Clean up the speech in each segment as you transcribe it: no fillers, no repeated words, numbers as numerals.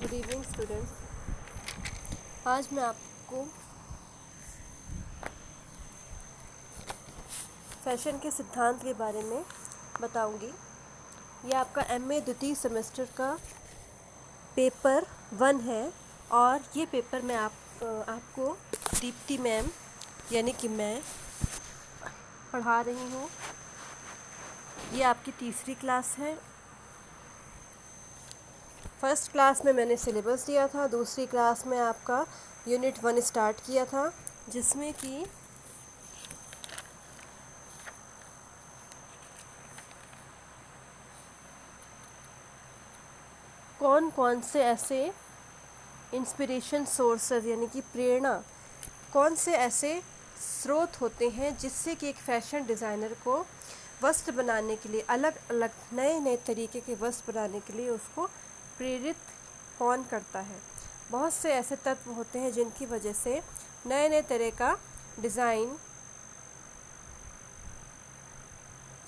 Good evening students. आज मैं आपको फैशन के सिद्धांत के बारे में बताऊंगी। ये आपका एमए द्वितीय सेमेस्टर का पेपर 1 है और ये पेपर मैं आपको दीप्ति मैम यानी कि मैं पढ़ा रही हूँ। ये आपकी तीसरी क्लास है। फर्स्ट क्लास में मैंने सिलेबस दिया था, दूसरी क्लास में आपका यूनिट 1 स्टार्ट किया था, जिसमें कि कौन कौन से ऐसे इंस्पिरेशन सोर्सेज यानी कि प्रेरणा, कौन से ऐसे स्रोत होते हैं जिससे कि एक फैशन डिज़ाइनर को वस्त्र बनाने के लिए, अलग अलग नए नए तरीके के वस्त्र बनाने के लिए उसको प्रेरित कौन करता है। बहुत से ऐसे तत्व होते हैं जिनकी वजह से नए नए तरह का डिज़ाइन,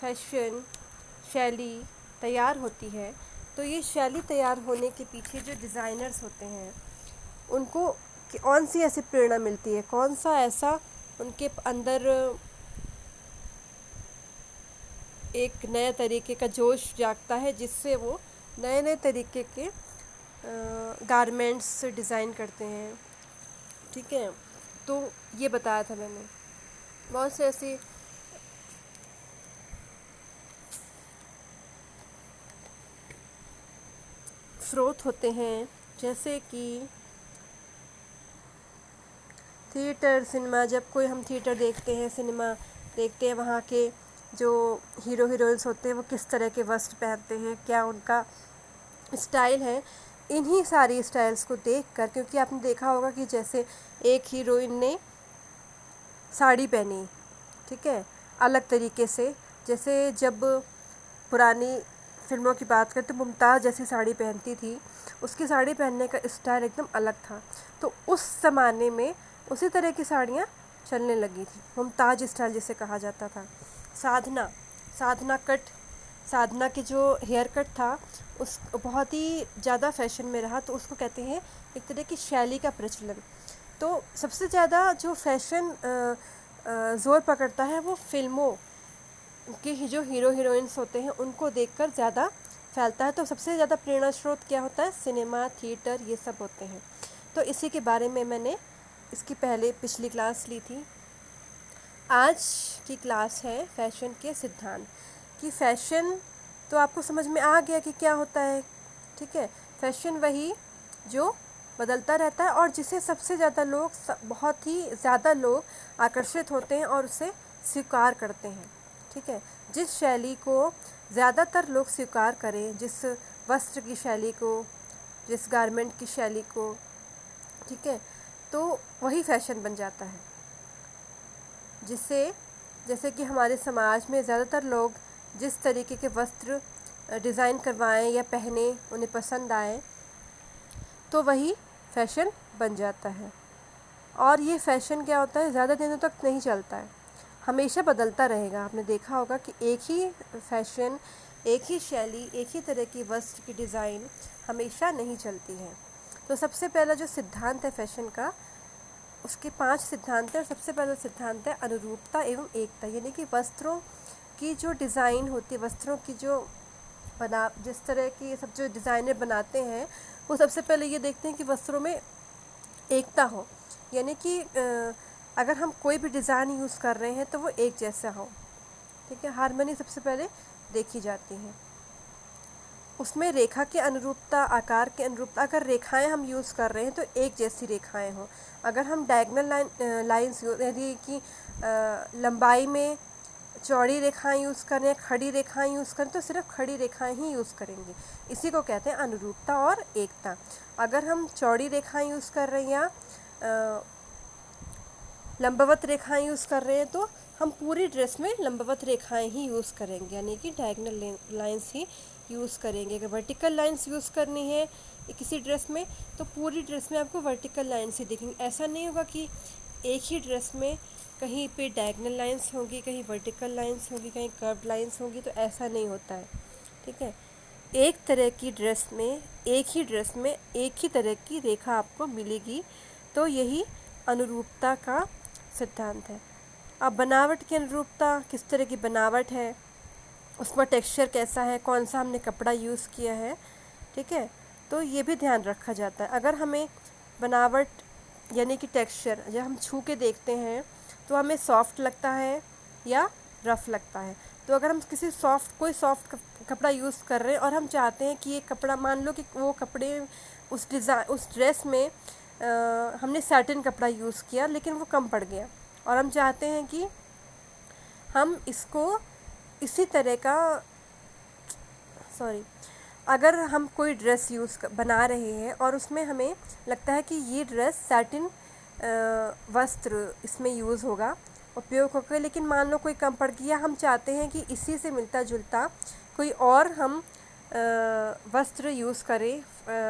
फैशन शैली तैयार होती है। तो ये शैली तैयार होने के पीछे जो डिज़ाइनर्स होते हैं उनको कौन सी ऐसी प्रेरणा मिलती है, कौन सा ऐसा उनके अंदर एक नए तरीके का जोश जागता है जिससे वो नए नए तरीके के गारमेंट्स डिज़ाइन करते हैं। ठीक है, तो ये बताया था मैंने। बहुत से ऐसी स्रोत होते हैं जैसे कि थिएटर, सिनेमा। जब कोई हम थिएटर देखते हैं, सिनेमा देखते हैं, वहाँ के जो हीरो हीरोइंस होते हैं वो किस तरह के वस्त्र पहनते हैं, क्या उनका स्टाइल है। इन्हीं सारी स्टाइल्स को देखकर, क्योंकि आपने देखा होगा कि जैसे एक हीरोइन ने साड़ी पहनी, ठीक है, अलग तरीके से, जैसे जब पुरानी फिल्मों की बात करें तो मुमताज़ जैसी साड़ी पहनती थी, उसकी साड़ी पहनने का स्टाइल एकदम अलग था। तो उस ज़माने में उसी तरह की साड़ियाँ चलने लगी थी, मुमताज़ स्टाइल जिसे कहा जाता था। साधना के जो हेयर कट था उस बहुत ही ज़्यादा फैशन में रहा, तो उसको कहते हैं एक तरह की शैली का प्रचलन। तो सबसे ज़्यादा जो फैशन ज़ोर पकड़ता है वो फिल्मों के जो हीरो हीरोइंस होते हैं उनको देखकर ज़्यादा फैलता है। तो सबसे ज़्यादा प्रेरणा स्रोत क्या होता है? सिनेमा, थिएटर, ये सब होते हैं। तो इसी के बारे में मैंने इसकी पिछली क्लास ली थी। आज की क्लास है फैशन के सिद्धांत कि फ़ैशन तो आपको समझ में आ गया कि क्या होता है। ठीक है, फ़ैशन वही जो बदलता रहता है और जिसे सबसे ज़्यादा लोग, बहुत ही ज़्यादा लोग आकर्षित होते हैं और उसे स्वीकार करते हैं। ठीक है, जिस शैली को ज़्यादातर लोग स्वीकार करें, जिस वस्त्र की शैली को, जिस गारमेंट की शैली को, ठीक है, तो वही फैशन बन जाता है। जैसे कि हमारे समाज में ज़्यादातर लोग जिस तरीके के वस्त्र डिज़ाइन करवाएं या पहने, उन्हें पसंद आए, तो वही फैशन बन जाता है। और ये फ़ैशन क्या होता है, ज़्यादा दिनों तक नहीं चलता है, हमेशा बदलता रहेगा। आपने देखा होगा कि एक ही फैशन, एक ही शैली, एक ही तरह की वस्त्र की डिज़ाइन हमेशा नहीं चलती है। तो सबसे पहला जो सिद्धांत है फैशन का, उसके 5 सिद्धांत हैं। और सबसे पहला सिद्धांत है अनुरूपता एवं एकता, यानी कि वस्त्रों की जो डिज़ाइन होती है, वस्त्रों की जो जिस तरह की सब जो डिज़ाइनर बनाते हैं वो सबसे पहले ये देखते हैं कि वस्त्रों में एकता हो, यानी कि अगर हम कोई भी डिज़ाइन यूज़ कर रहे हैं तो वो एक जैसा हो। ठीक है, हार्मनी सबसे पहले देखी जाती है। उसमें रेखा के अनुरूपता, आकार के अनुरूपता, अगर रेखाएं हम यूज़ कर रहे हैं तो एक जैसी रेखाएं हों। अगर हम डायगोनल लाइंस यदि कि लंबाई में चौड़ी रेखाएं यूज़ करें या खड़ी रेखाएं यूज़ करें तो सिर्फ खड़ी रेखाएं ही यूज़ करेंगे। इसी को कहते हैं अनुरूपता और एकता। अगर हम चौड़ी रेखाएं यूज़ कर रहे हैं या लंबवत रेखाएं यूज़ कर रहे हैं तो हम पूरी ड्रेस में लंबवत रेखाएं ही यूज़ करेंगे, यानी कि डायगोनल लाइंस ही यूज़ करेंगे। अगर वर्टिकल लाइंस यूज़ करनी है किसी ड्रेस में तो पूरी ड्रेस में आपको वर्टिकल लाइंस ही दिखेंगी। ऐसा नहीं होगा कि एक ही ड्रेस में कहीं पे डायगोनल लाइंस होंगी, कहीं वर्टिकल लाइंस होंगी, कहीं कर्व्ड लाइंस होंगी, तो ऐसा नहीं होता है। ठीक है, एक तरह की ड्रेस में, एक ही ड्रेस में एक ही तरह की रेखा आपको मिलेगी। तो यही अनुरूपता का सिद्धांत है। अब बनावट की अनुरूपता, किस तरह की बनावट है, उसका टेक्सचर कैसा है, कौन सा हमने कपड़ा यूज़ किया है, ठीक है, तो ये भी ध्यान रखा जाता है। अगर हमें बनावट यानी कि टेक्सचर जब हम छू के देखते हैं तो हमें सॉफ्ट लगता है या रफ़ लगता है। तो अगर हम किसी कोई सॉफ्ट कपड़ा यूज़ कर रहे हैं और हम चाहते हैं कि ये कपड़ा, मान लो कि वो कपड़े उस ड्रेस में हमने सैटिन कपड़ा यूज़ किया लेकिन वो कम पड़ गया, और हम चाहते हैं कि हम इसको इसी तरह का, सॉरी, अगर हम कोई ड्रेस बना रहे हैं और उसमें हमें लगता है कि ये ड्रेस सैटिन वस्त्र इसमें यूज़ होगा, उपयोग होगा, लेकिन मान लो कोई कम पड़ गया, हम चाहते हैं कि इसी से मिलता जुलता कोई और हम वस्त्र यूज़ करें,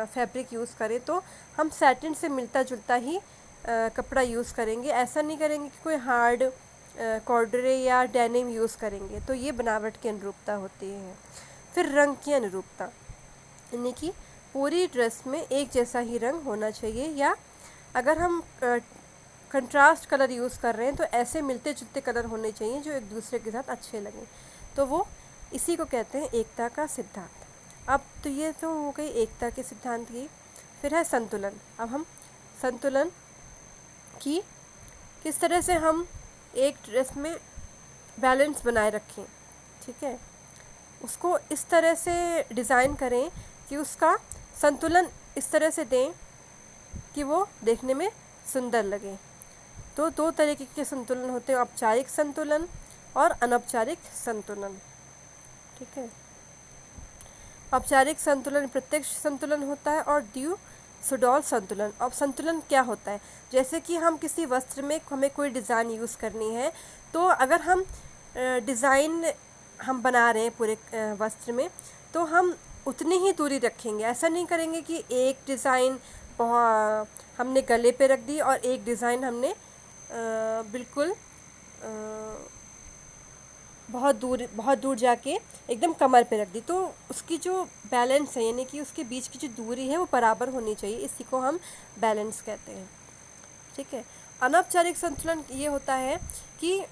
फैब्रिक यूज़ करें, तो हम सैटिन से मिलता जुलता ही कपड़ा यूज़ करेंगे। ऐसा नहीं करेंगे कि कोई हार्ड कॉर्डरे या डेनिम यूज़ करेंगे। तो ये बनावट की अनुरूपता होती है। फिर रंग की अनुरूपता, यानी कि पूरी ड्रेस में एक जैसा ही रंग होना चाहिए, या अगर हम कंट्रास्ट कलर यूज़ कर रहे हैं तो ऐसे मिलते जुलते कलर होने चाहिए जो एक दूसरे के साथ अच्छे लगें। तो वो इसी को कहते हैं एकता का सिद्धांत। अब तो ये तो हो गई एकता के सिद्धांत की। फिर है संतुलन। अब हम संतुलन की किस तरह से हम एक ड्रेस में बैलेंस बनाए रखें, ठीक है, उसको इस तरह से डिज़ाइन करें कि उसका संतुलन इस तरह से दें कि वो देखने में सुंदर लगे। तो दो तरीके के संतुलन होते हैं, औपचारिक संतुलन और अनौपचारिक संतुलन, ठीक है। औपचारिक संतुलन प्रत्यक्ष संतुलन होता है और ड्यू सुडौल संतुलन। अब संतुलन क्या होता है, जैसे कि हम किसी वस्त्र में हमें कोई डिज़ाइन यूज़ करनी है, तो अगर हम डिज़ाइन हम बना रहे हैं पूरे वस्त्र में, तो हम उतनी ही दूरी रखेंगे। ऐसा नहीं करेंगे कि एक डिज़ाइन हमने गले पे रख दी और एक डिज़ाइन हमने बिल्कुल बहुत दूर जाके एकदम कमर पे रख दी। तो उसकी जो बैलेंस है, यानी कि उसके बीच की जो दूरी है वो बराबर होनी चाहिए। इसी को हम बैलेंस कहते हैं, ठीक है। अनौपचारिक संतुलन ये होता है कि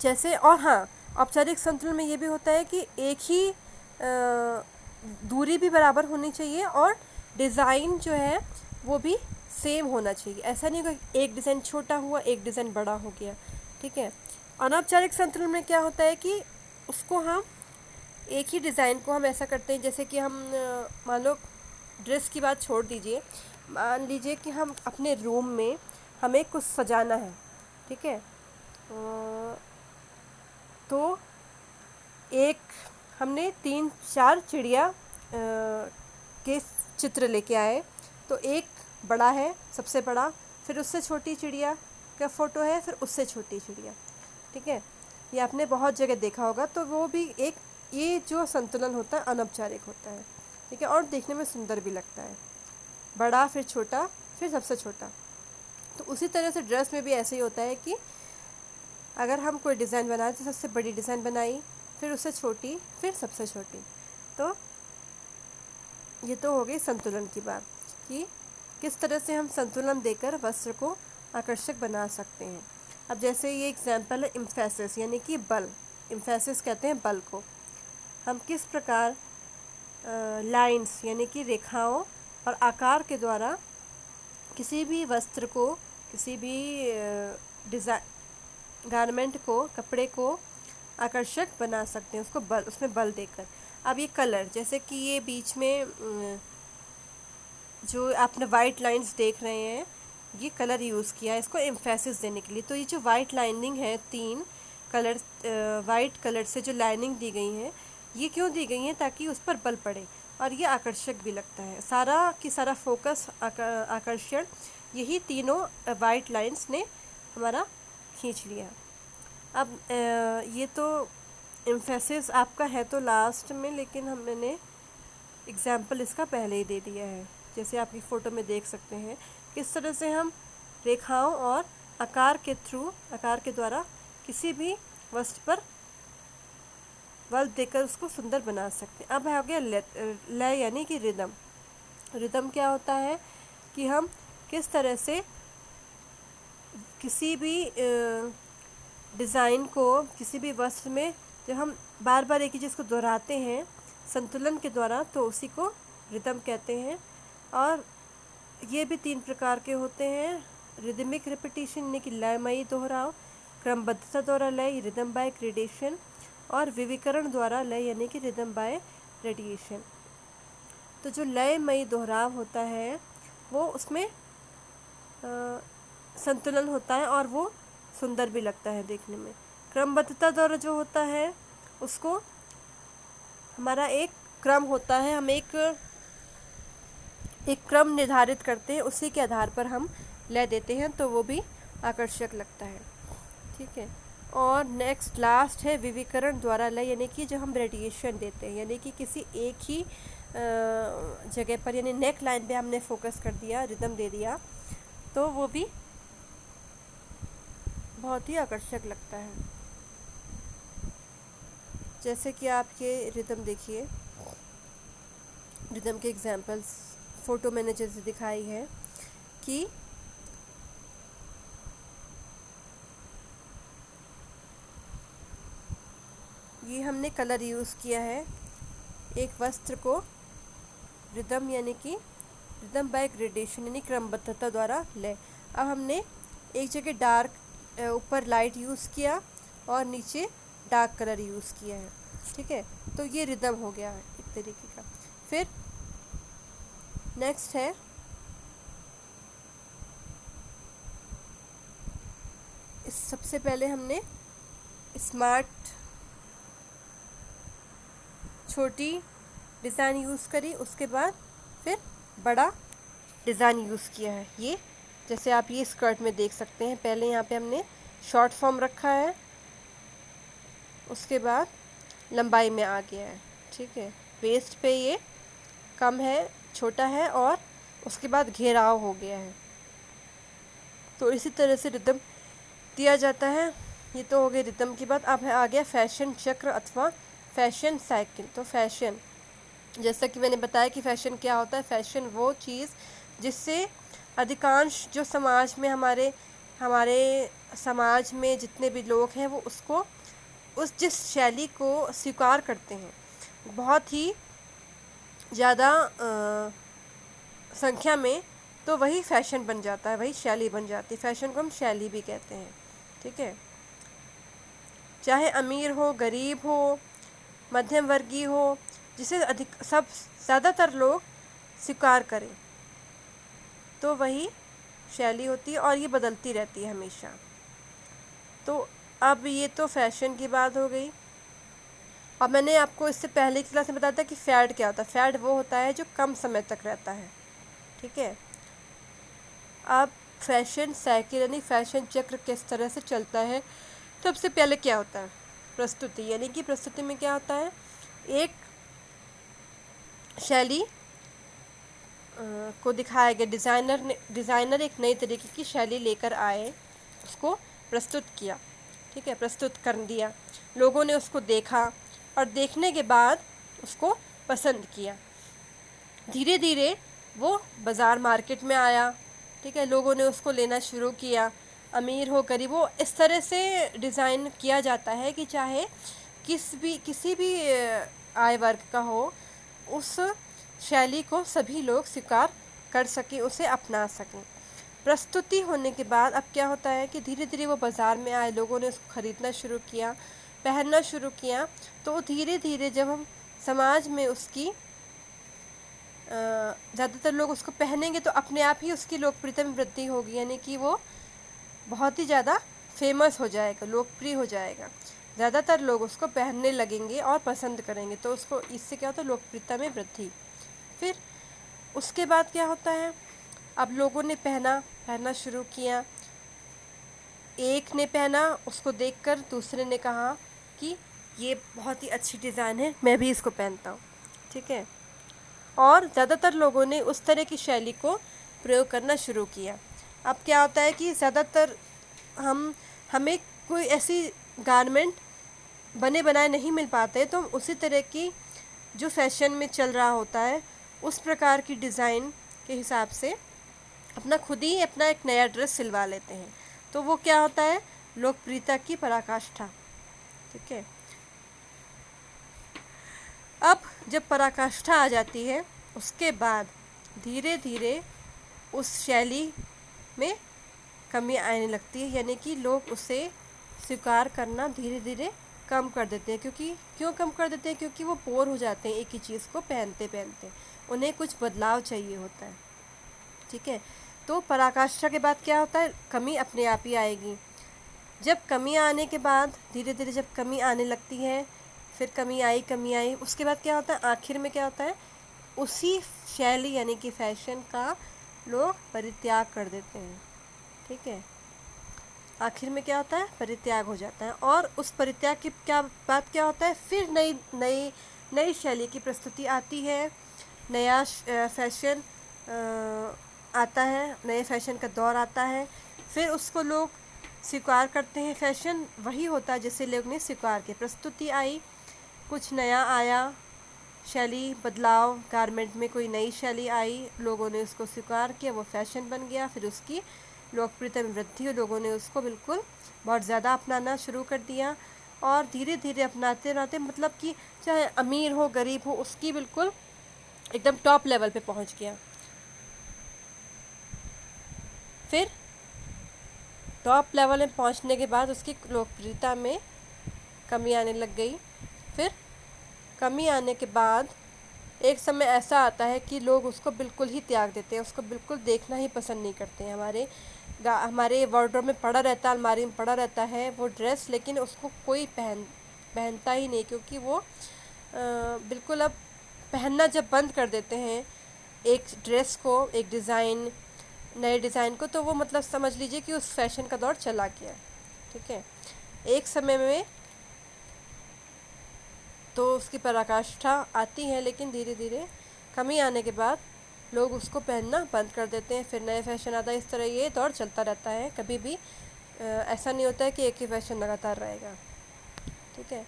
जैसे, और हाँ, औपचारिक संतुलन में ये भी होता है कि एक ही दूरी भी बराबर होनी चाहिए और डिज़ाइन जो है वो भी सेम होना चाहिए। ऐसा नहीं कि एक डिज़ाइन छोटा हुआ एक डिज़ाइन बड़ा हो गया, ठीक है। अनौपचारिक संतुलन में क्या होता है कि उसको हम एक ही डिज़ाइन को हम ऐसा करते हैं, जैसे कि हम मान लो ड्रेस की बात छोड़ दीजिए, मान लीजिए कि हम अपने रूम में हमें कुछ सजाना है, ठीक है, तो एक हमने 3-4 चिड़िया के चित्र लेके आए। तो एक बड़ा है, सबसे बड़ा, फिर उससे छोटी चिड़िया का फ़ोटो है, फिर उससे छोटी चिड़िया, ठीक है। ये आपने बहुत जगह देखा होगा। तो वो भी एक, ये जो संतुलन होता है अनौपचारिक होता है, ठीक है, और देखने में सुंदर भी लगता है। बड़ा, फिर छोटा, फिर सबसे छोटा। तो उसी तरह से ड्रेस में भी ऐसे ही होता है कि अगर हम कोई डिज़ाइन बनाए तो सबसे बड़ी डिज़ाइन बनाई, फिर उससे छोटी, फिर सबसे छोटी। तो ये तो हो गई संतुलन की बात कि किस तरह से हम संतुलन देकर वस्त्र को आकर्षक बना सकते हैं। अब जैसे ये एग्जाम्पल है एम्फेसिस, यानी कि बल। एम्फेसिस कहते हैं बल को। हम किस प्रकार लाइंस यानी कि रेखाओं और आकार के द्वारा किसी भी वस्त्र को, किसी भी डिज़ाइन गारमेंट को, कपड़े को आकर्षक बना सकते हैं, उसमें बल देकर। अब ये कलर, जैसे कि ये बीच में जो आपने वाइट लाइंस देख रहे हैं, ये कलर यूज़ किया है इसको एम्फेसिस देने के लिए। तो ये जो वाइट लाइनिंग है, 3 कलर वाइट कलर से जो लाइनिंग दी गई है, ये क्यों दी गई है, ताकि उस पर बल पड़े और ये आकर्षक भी लगता है। सारा फोकस, आकर्षण यही तीनों वाइट लाइंस ने हमारा खींच लिया। अब ये तो एम्फेसिस आपका है तो लास्ट में, लेकिन मैंने एग्जाम्पल इसका पहले ही दे दिया है। जैसे आपकी फ़ोटो में देख सकते हैं किस तरह से हम रेखाओं और आकार के द्वारा किसी भी वस्तु पर बल देकर उसको सुंदर बना सकते हैं। अब हो गया लय यानी कि रिदम। रिदम क्या होता है कि हम किस तरह से किसी भी डिज़ाइन को, किसी भी वस्त्र में जब हम बार बार एक ही चीज़ को दोहराते हैं संतुलन के द्वारा, तो उसी को रिदम कहते हैं। और ये भी 3 प्रकार के होते हैं, रिदमिक रिपीटिशन यानी कि लयमयी दोहराव, क्रमबद्धता द्वारा लय रिदम बाय ग्रेडेशन, और विविकरण द्वारा लय यानी कि रिदम बाय रेडिएशन। तो जो लयमयी दोहराव होता है वो उसमें संतुलन होता है और वो सुंदर भी लगता है देखने में। क्रमबद्धता द्वारा जो होता है उसको हमारा एक क्रम होता है, हम एक क्रम निर्धारित करते हैं, उसी के आधार पर हम लय देते हैं, तो वो भी आकर्षक लगता है। ठीक है। और नेक्स्ट लास्ट है विविकरण द्वारा लय, यानी कि जो हम रेडिएशन देते हैं, यानी कि किसी एक ही जगह पर, यानी नेक लाइन पे हमने फोकस कर दिया, रिदम दे दिया, तो वो भी बहुत ही आकर्षक लगता है। जैसे कि आप ये रिदम देखिए, रिदम के एग्जांपल्स फ़ोटो मैंने जैसे दिखाई है कि ये हमने कलर यूज़ किया है एक वस्त्र को रिदम यानी कि रिदम बाय ग्रेडेशन यानी क्रमबद्धता द्वारा ले। अब हमने एक जगह डार्क ऊपर लाइट यूज़ किया और नीचे डार्क कलर यूज़ किया है। ठीक है, तो ये रिदम हो गया है एक तरीके का। फिर नेक्स्ट है सबसे पहले हमने स्मार्ट छोटी डिज़ाइन यूज़ करी, उसके बाद फिर बड़ा डिज़ाइन यूज़ किया है। ये जैसे आप ये स्कर्ट में देख सकते हैं, पहले यहाँ पे हमने शॉर्ट फॉर्म रखा है, उसके बाद लंबाई में आ गया है। ठीक है, वेस्ट पे ये कम है, छोटा है, और उसके बाद घेराव हो गया है। तो इसी तरह से रिदम दिया जाता है। ये तो हो गई रिदम की बात। अब आ गया फैशन चक्र अथवा फैशन साइकिल। तो फैशन, जैसा कि मैंने बताया कि फैशन क्या होता है। फैशन वो चीज़ जिससे अधिकांश जो समाज में हमारे समाज में जितने भी लोग हैं वो उसको जिस शैली को स्वीकार करते हैं, बहुत ही ज़्यादा संख्या में, तो वही फैशन बन जाता है, वही शैली बन जाती है। फैशन को हम शैली भी कहते हैं। ठीक है, चाहे अमीर हो, गरीब हो, मध्यम वर्गीय हो, जिसे ज़्यादातर लोग स्वीकार करें, तो वही शैली होती है, और ये बदलती रहती है हमेशा। तो अब ये तो फैशन की बात हो गई। अब मैंने आपको इससे पहले की क्लास में बताया था कि फैड क्या होता है। फैड वो होता है जो कम समय तक रहता है। ठीक है, अब फैशन साइकिल यानी फैशन चक्र किस तरह से चलता है। सबसे पहले क्या होता है, प्रस्तुति, यानी कि प्रस्तुति में क्या होता है, एक शैली को दिखाया गया, डिज़ाइनर एक नई तरीके की शैली लेकर आए, उसको प्रस्तुत किया। ठीक है, प्रस्तुत कर दिया, लोगों ने उसको देखा और देखने के बाद उसको पसंद किया। धीरे धीरे वो बाज़ार मार्केट में आया। ठीक है, लोगों ने उसको लेना शुरू किया, अमीर हो गरीब हो, इस तरह से डिज़ाइन किया जाता है कि चाहे किसी भी आय वर्ग का हो, उस शैली को सभी लोग स्वीकार कर सकें, उसे अपना सकें। प्रस्तुति होने के बाद अब क्या होता है कि धीरे धीरे वो बाज़ार में आए, लोगों ने उसको ख़रीदना शुरू किया, पहनना शुरू किया। तो धीरे धीरे जब हम समाज में उसकी ज़्यादातर लोग उसको पहनेंगे, तो अपने आप ही उसकी लोकप्रियता में वृद्धि होगी, यानी कि वो बहुत ही ज़्यादा फेमस हो जाएगा, लोकप्रिय हो जाएगा। ज़्यादातर लोग उसको पहनने लगेंगे और पसंद करेंगे, तो उसको इससे क्या होता है, लोकप्रियता में वृद्धि। फिर उसके बाद क्या होता है, अब लोगों ने पहनना शुरू किया। एक ने पहना, उसको देखकर दूसरे ने कहा कि ये बहुत ही अच्छी डिज़ाइन है, मैं भी इसको पहनता हूँ। ठीक है, और ज़्यादातर लोगों ने उस तरह की शैली को प्रयोग करना शुरू किया। अब क्या होता है कि ज़्यादातर हमें कोई ऐसी गारमेंट बने बनाए नहीं मिल पाते, तो हम उसी तरह की जो फैशन में चल रहा होता है उस प्रकार की डिज़ाइन के हिसाब से अपना खुद ही अपना एक नया ड्रेस सिलवा लेते हैं। तो वो क्या होता है, लोकप्रियता की पराकाष्ठा। ठीक है। अब जब पराकाष्ठा आ जाती है उसके बाद धीरे धीरे उस शैली में कमी आने लगती है, यानी कि लोग उसे स्वीकार करना धीरे धीरे कम कर देते हैं। क्यों कम कर देते हैं? क्योंकि वो बोर हो जाते हैं एक ही चीज़ को पहनते पहनते, उन्हें कुछ बदलाव चाहिए होता है। ठीक है। तो पराकाष्ठा के बाद क्या होता है, कमी अपने आप ही आएगी। जब कमी आने के बाद धीरे धीरे जब कमी आने लगती है, फिर कमी आई, उसके बाद क्या होता है, आखिर में क्या होता है, उसी शैली यानी कि फैशन का लोग परित्याग कर देते हैं। ठीक है। आखिर में क्या होता है, परित्याग हो जाता है। और उस परित्याग की बात क्या होता है, फिर नई नई नई शैली की प्रस्तुति आती है, नया फैशन आता है, नए फैशन का दौर आता है, फिर उसको लोग स्वीकार करते हैं। फैशन वही होता है जिसे लोग ने स्वीकार किया, प्रस्तुति आई, कुछ नया आया, शैली बदलाव, गारमेंट में कोई नई शैली आई, लोगों ने उसको स्वीकार किया, वो फैशन बन गया, फिर उसकी लोकप्रियता में वृद्धि हुई, लोगों ने उसको बिल्कुल बहुत ज़्यादा अपनाना शुरू कर दिया। और धीरे धीरे अपनाते अपनाते मतलब कि चाहे अमीर हो गरीब हो, उसकी बिल्कुल एकदम टॉप लेवल पे पहुंच गया। फिर टॉप लेवल में पहुंचने के बाद उसकी लोकप्रियता में कमी आने लग गई। फिर कमी आने के बाद एक समय ऐसा आता है कि लोग उसको बिल्कुल ही त्याग देते हैं, उसको बिल्कुल देखना ही पसंद नहीं करते हैं। हमारे वार्डरोब में पड़ा रहता है, अलमारी में पड़ा रहता है वो ड्रेस, लेकिन उसको कोई पहनता ही नहीं, क्योंकि वो बिल्कुल अब पहनना जब बंद कर देते हैं एक ड्रेस को, एक डिज़ाइन, नए डिज़ाइन को, तो वो मतलब समझ लीजिए कि उस फैशन का दौर चला गया। ठीक है। एक समय में तो उसकी पराकाष्ठा आती है, लेकिन धीरे धीरे कमी आने के बाद लोग उसको पहनना बंद कर देते हैं, फिर नए फैशन आता है। इस तरह ये दौर चलता रहता है, कभी भी ऐसा नहीं होता है कि एक ही फैशन लगातार रहेगा। ठीक है।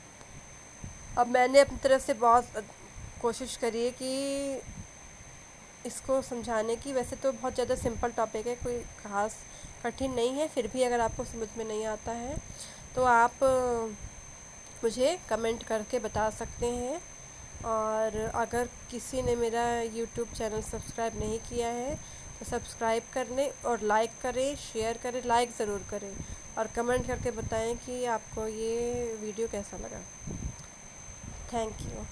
अब मैंने अपनी तरफ से बहुत कोशिश करी है कि इसको समझाने की। वैसे तो बहुत ज़्यादा सिंपल टॉपिक है, कोई ख़ास कठिन नहीं है, फिर भी अगर आपको समझ में नहीं आता है तो आप मुझे कमेंट करके बता सकते हैं। और अगर किसी ने मेरा यूट्यूब चैनल सब्सक्राइब नहीं किया है तो सब्सक्राइब कर लें, और लाइक करें, शेयर करें, लाइक ज़रूर करें, और कमेंट करके बताएं कि आपको ये वीडियो कैसा लगा। Thank you.